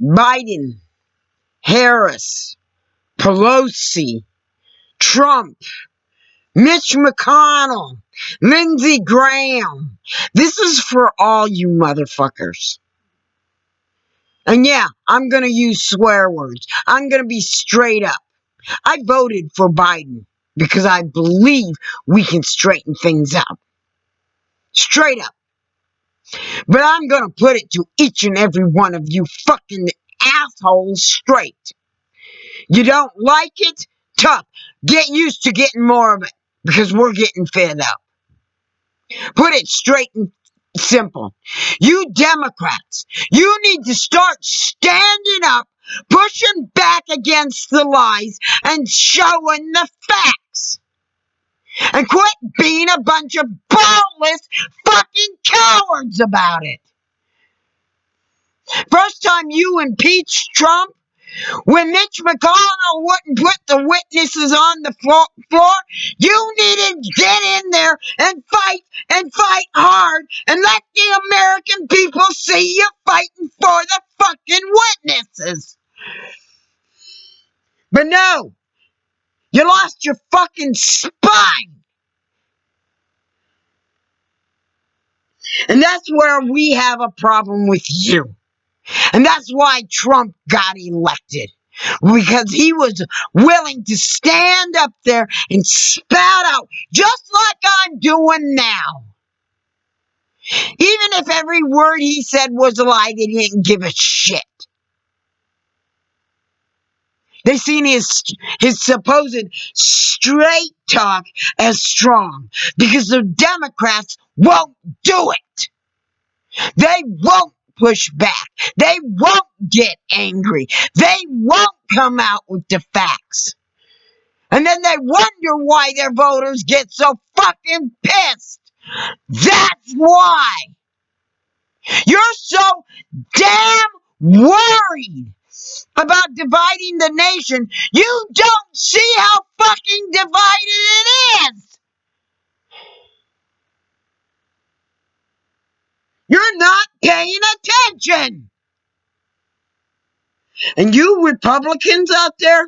Biden, Harris, Pelosi, Trump, Mitch McConnell, Lindsey Graham. This is for all you motherfuckers. And yeah, I'm going to use swear words. I'm going to be straight up. I voted for Biden because I believe we can straighten things out. Straight up. But I'm going to put it to each and every one of you fucking assholes straight. You don't like it? Tough. Get used to getting more of it because we're getting fed up. Put it straight and simple. You Democrats, you need to start standing up, pushing back against the lies, and showing the facts. And quit being a bunch of balltless fucking cowards about it. First time you impeached Trump, when Mitch McConnell wouldn't put the witnesses on the floor, you needed to get in there and fight hard and let the American people see you fighting for the fucking witnesses. But no, you lost your fucking spine. And that's where we have a problem with you. And that's why Trump got elected. Because he was willing to stand up there and spout out, just like I'm doing now. Even if every word he said was a lie, they didn't give a shit. They seen his supposed straight talk as strong. Because the Democrats won't do it. They won't push back. They won't get angry. They won't come out with the facts. And then they wonder why their voters get so fucking pissed. That's why. You're so damn worried about dividing the nation. You don't see how fucking divided it is. You're not paying attention. And you Republicans out there,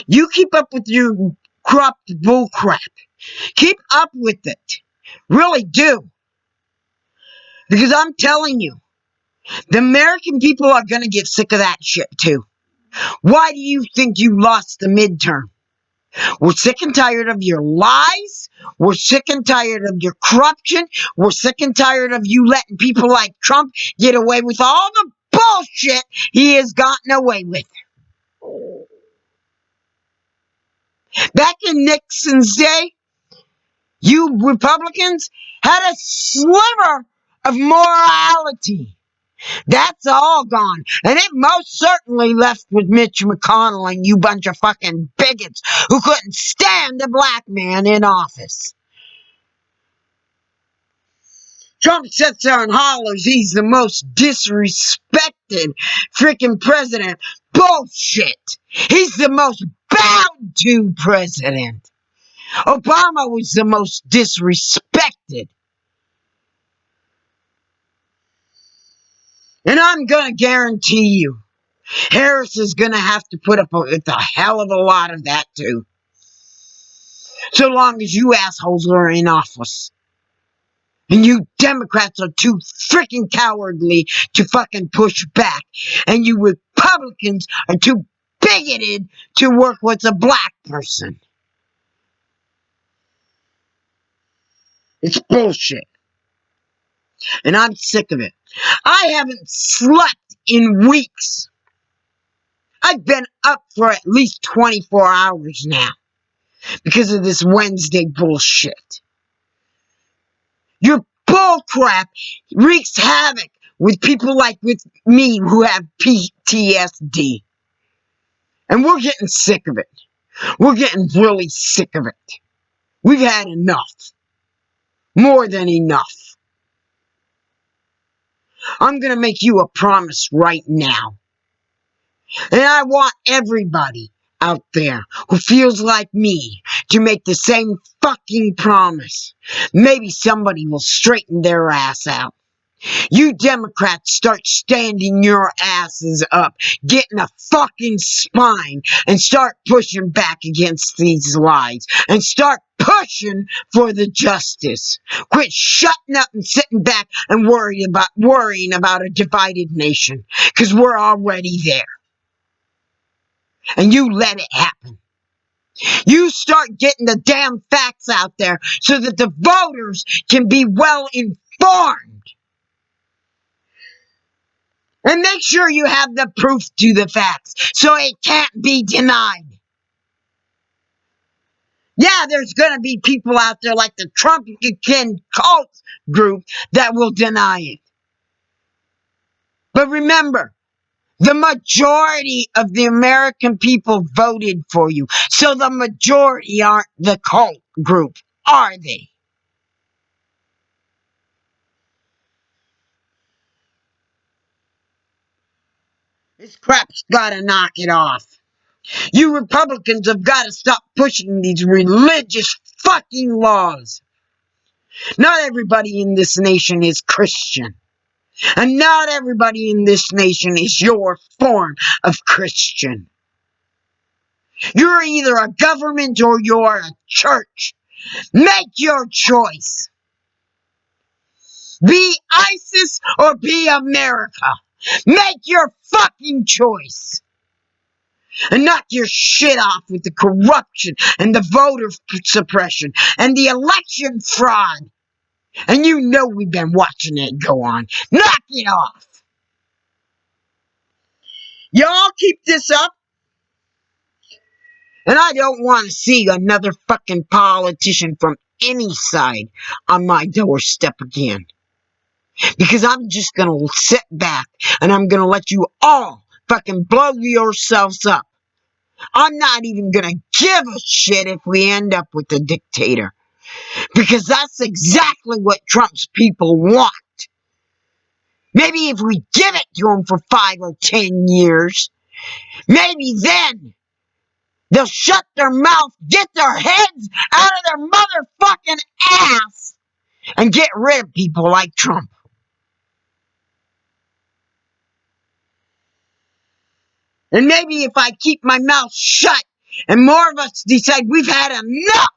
you keep up with your corrupt bullcrap. Keep up with it. Really do. Because I'm telling you, the American people are going to get sick of that shit too. Why do you think you lost the midterm? We're sick and tired of your lies. We're sick and tired of your corruption. We're sick and tired of you letting people like Trump get away with all the bullshit he has gotten away with. Back in Nixon's day, you Republicans had a sliver of morality. That's all gone. And it most certainly left with Mitch McConnell and you bunch of fucking bigots who couldn't stand a black man in office. Trump sits there and hollers he's the most disrespected freaking president. Bullshit. He's the most bowed to president. Obama was the most disrespected. And I'm going to guarantee you, Harris is going to have to put up with a hell of a lot of that too. So long as you assholes are in office. And you Democrats are too freaking cowardly to fucking push back. And you Republicans are too bigoted to work with a black person. It's bullshit. And I'm sick of it. I haven't slept in weeks. I've been up for at least 24 hours now because of this Wednesday bullshit. Your bullcrap wreaks havoc with people like with me who have PTSD. And we're getting sick of it. We're getting really sick of it. We've had enough. More than enough. I'm going to make you a promise right now. And I want everybody out there who feels like me to make the same fucking promise. Maybe somebody will straighten their ass out. You Democrats start standing your asses up, getting a fucking spine, and start pushing back against these lies, and start pushing for the justice. Quit shutting up and sitting back and worrying about a divided nation, because we're already there. And you let it happen. You start getting the damn facts out there so that the voters can be well informed. And make sure you have the proof to the facts so it can't be denied. Yeah, there's going to be people out there like the Trumpican cult group that will deny it. But remember, the majority of the American people voted for you. So the majority aren't the cult group, are they? This crap's gotta knock it off. You Republicans have got to stop pushing these religious fucking laws. Not everybody in this nation is Christian. And not everybody in this nation is your form of Christian. You're either a government or you're a church. Make your choice. Be ISIS or be America. Make your fucking choice. And knock your shit off with the corruption and the voter suppression and the election fraud. And you know we've been watching it go on. Knock it off. Y'all keep this up. And I don't want to see another fucking politician from any side on my doorstep again. Because I'm just going to sit back and I'm going to let you all fucking blow yourselves up. I'm not even going to give a shit if we end up with a dictator. Because that's exactly what Trump's people want. Maybe if we give it to them for 5 or 10 years, maybe then they'll shut their mouth, get their heads out of their motherfucking ass, and get rid of people like Trump. And maybe if I keep my mouth shut and more of us decide we've had enough,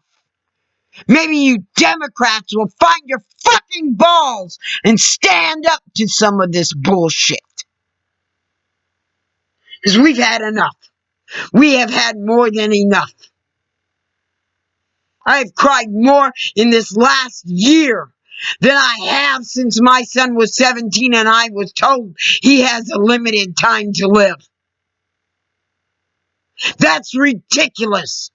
maybe you Democrats will find your fucking balls and stand up to some of this bullshit. Because we've had enough. We have had more than enough. I have cried more in this last year than I have since my son was 17 and I was told he has a limited time to live. That's ridiculous.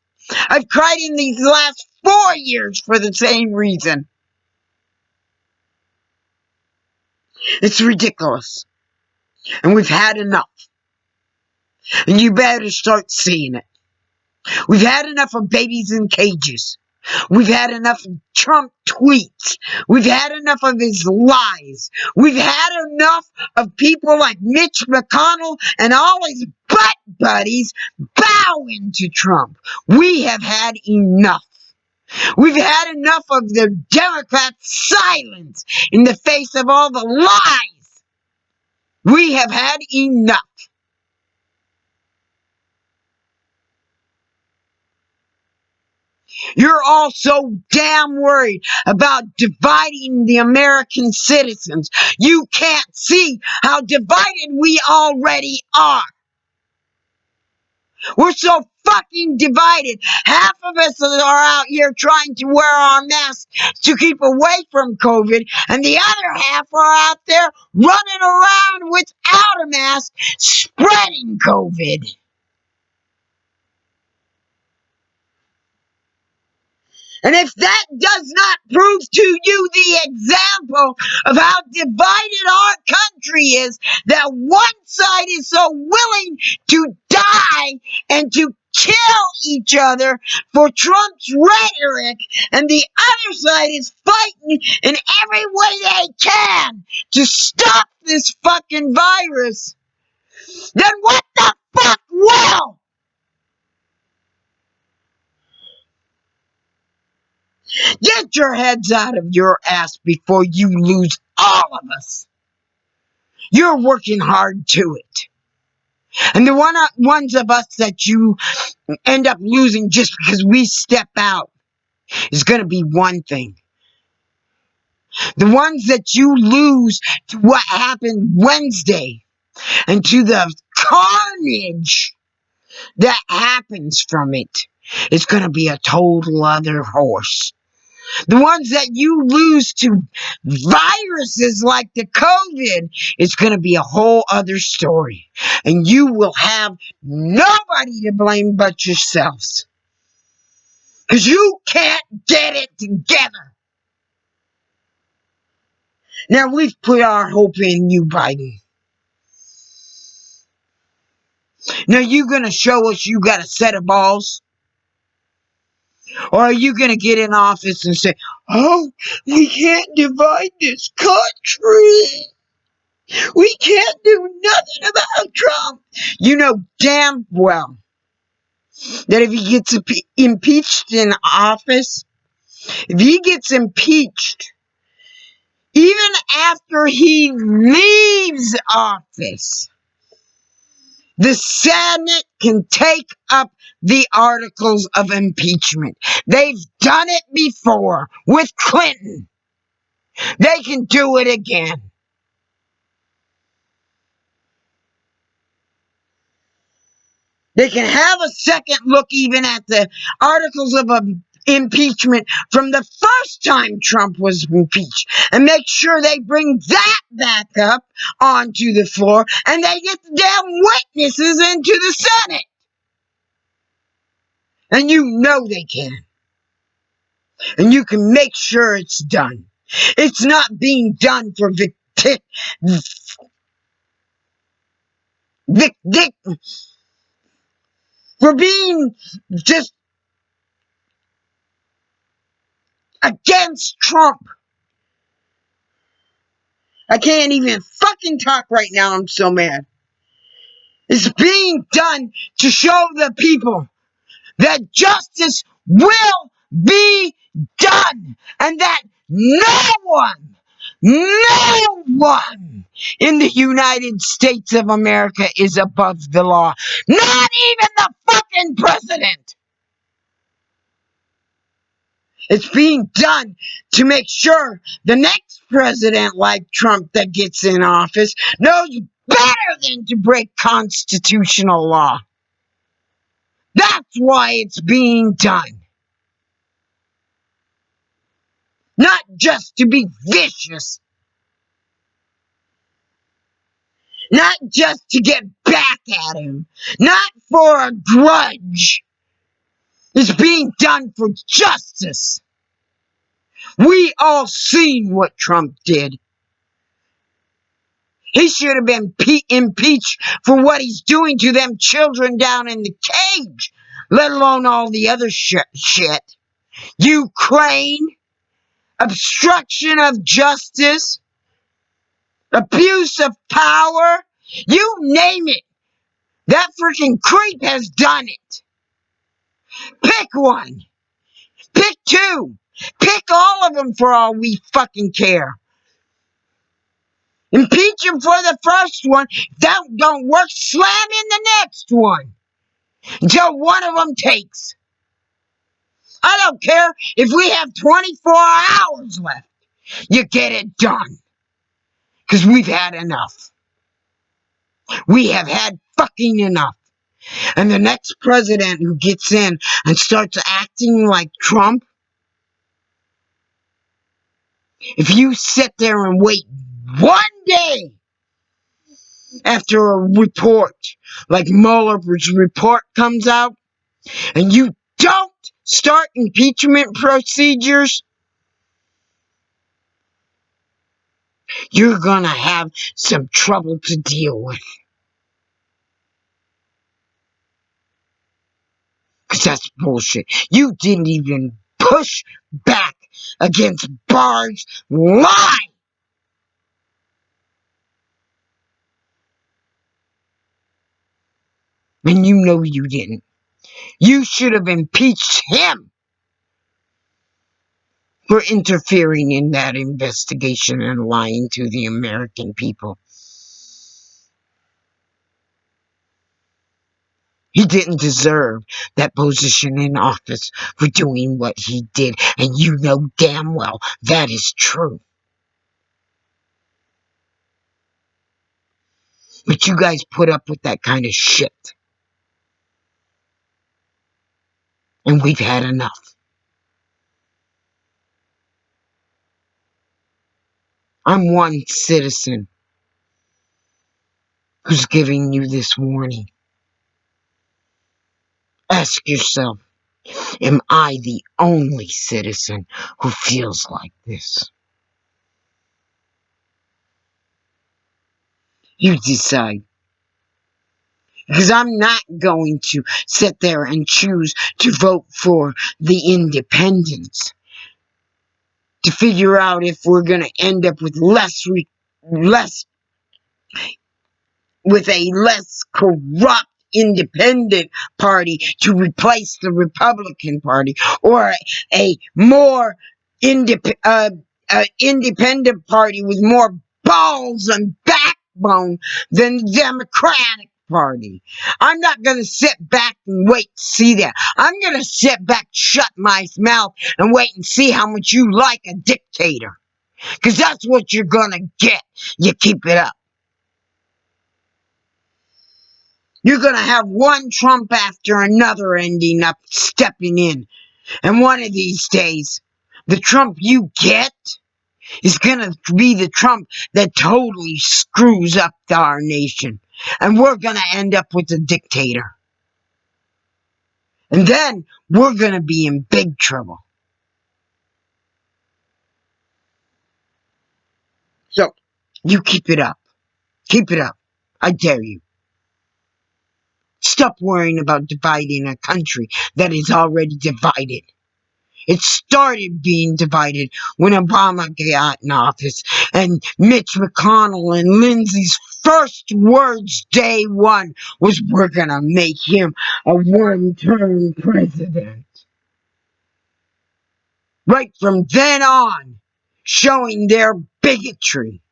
I've cried in these last 4 years for the same reason. It's ridiculous. And we've had enough. And you better start seeing it. We've had enough of babies in cages. We've had enough of Trump tweets. We've had enough of his lies. We've had enough of people like Mitch McConnell and all his butt buddies bowing to Trump. We have had enough. We've had enough of the Democrats' silence in the face of all the lies. We have had enough. You're all so damn worried about dividing the American citizens. You can't see how divided we already are. We're so fucking divided. Half of us are out here trying to wear our masks to keep away from COVID, and the other half are out there running around without a mask, spreading COVID. And if that does not prove to you the example of how divided our country is, that one side is so willing to die and to kill each other for Trump's rhetoric, and the other side is fighting in every way they can to stop this fucking virus, then what the fuck will? Get your heads out of your ass before you lose all of us. You're working hard to it. And the ones of us that you end up losing just because we step out is going to be one thing. The ones that you lose to what happened Wednesday and to the carnage that happens from it is going to be a total other horse. The ones that you lose to viruses like the COVID is going to be a whole other story. And you will have nobody to blame but yourselves. Because you can't get it together. Now, we've put our hope in you, Biden. Now, you going to show us you got a set of balls? Or are you going to get in office and say, oh, we can't divide this country. We can't do nothing about Trump. You know damn well that if he gets impeached in office, if he gets impeached, even after he leaves office, the Senate can take up the articles of impeachment. They've done it before with Clinton. They can do it again. They can have a second look even at the articles of impeachment from the first time Trump was impeached and make sure they bring that back up onto the floor and they get the damn witnesses into the Senate. And you know they can. And you can make sure it's done. It's not being done for for being just against Trump. I can't even fucking talk right now. I'm so mad. It's being done to show the people that justice will be done and that no one in the United States of America is above the law. Not even the fucking president. It's being done to make sure the next president like Trump that gets in office knows better than to break constitutional law. That's why it's being done. Not just to be vicious. Not just to get back at him. Not for a grudge. It's being done for justice. We all seen what Trump did. He should have been impeached for what he's doing to them children down in the cage, let alone all the other shit. Ukraine, obstruction of justice, abuse of power, you name it. That freaking creep has done it. Pick one. Pick two. Pick all of them for all we fucking care. Impeach him for the first one. If that don't work, slam in the next one. Until one of them takes. I don't care if we have 24 hours left. You get it done. Because we've had enough. We have had fucking enough. And the next president who gets in and starts acting like Trump, if you sit there and wait one day after a report like Mueller's report comes out and you don't start impeachment procedures, you're gonna have some trouble to deal with. Because that's bullshit. You didn't even push back against Barr's lie. And you know you didn't. You should have impeached him for interfering in that investigation and lying to the American people. He didn't deserve that position in office for doing what he did, and you know damn well that is true. But you guys put up with that kind of shit. And we've had enough. I'm one citizen who's giving you this warning. Ask yourself, am I the only citizen who feels like this? You decide. Because I'm not going to sit there and choose to vote for the independents to figure out if we're going to end up with a less corrupt independent party to replace the Republican Party, or a more independent party with more balls and backbone than the Democratic Party. I'm not going to sit back and wait to see that. I'm going to sit back, shut my mouth, and wait and see how much you like a dictator. Because that's what you're going to get. You keep it up. You're going to have one Trump after another ending up stepping in. And one of these days, the Trump you get is going to be the Trump that totally screws up our nation. And we're going to end up with a dictator. And then we're going to be in big trouble. So, you keep it up. Keep it up. I dare you. Stop worrying about dividing a country that is already divided. It started being divided when Obama got in office, and Mitch McConnell and Lindsay's first words day one was, we're going to make him a one-term president. Right from then on, showing their bigotry.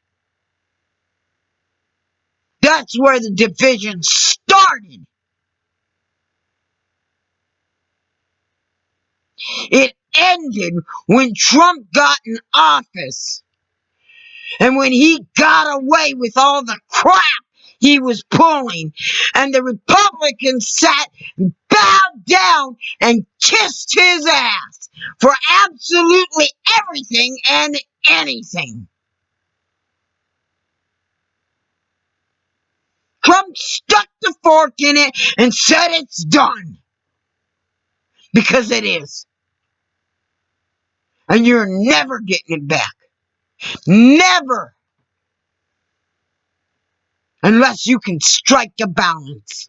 That's where the division started. It ended when Trump got in office. And when he got away with all the crap he was pulling, and the Republicans sat and bowed down and kissed his ass for absolutely everything and anything. Trump stuck the fork in it and said it's done. Because it is. And you're never getting it back. Never. Unless you can strike a balance.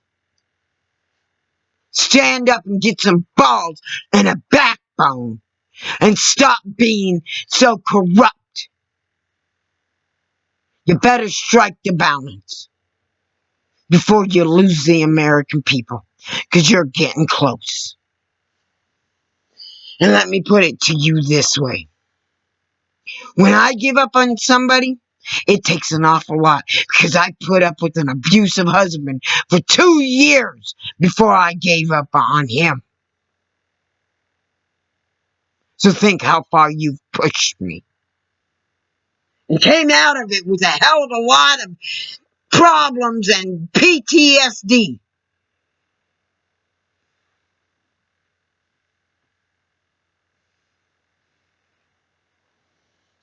Stand up and get some balls and a backbone. And stop being so corrupt. You better strike the balance. Before you lose the American people. Because you're getting close. And let me put it to you this way. When I give up on somebody, it takes an awful lot, because I put up with an abusive husband for 2 years before I gave up on him. So think how far you've pushed me. And came out of it with a hell of a lot of problems and PTSD.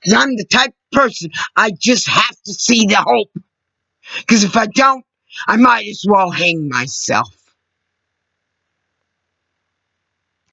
Because I'm the type of person, I just have to see the hope. Because if I don't, I might as well hang myself.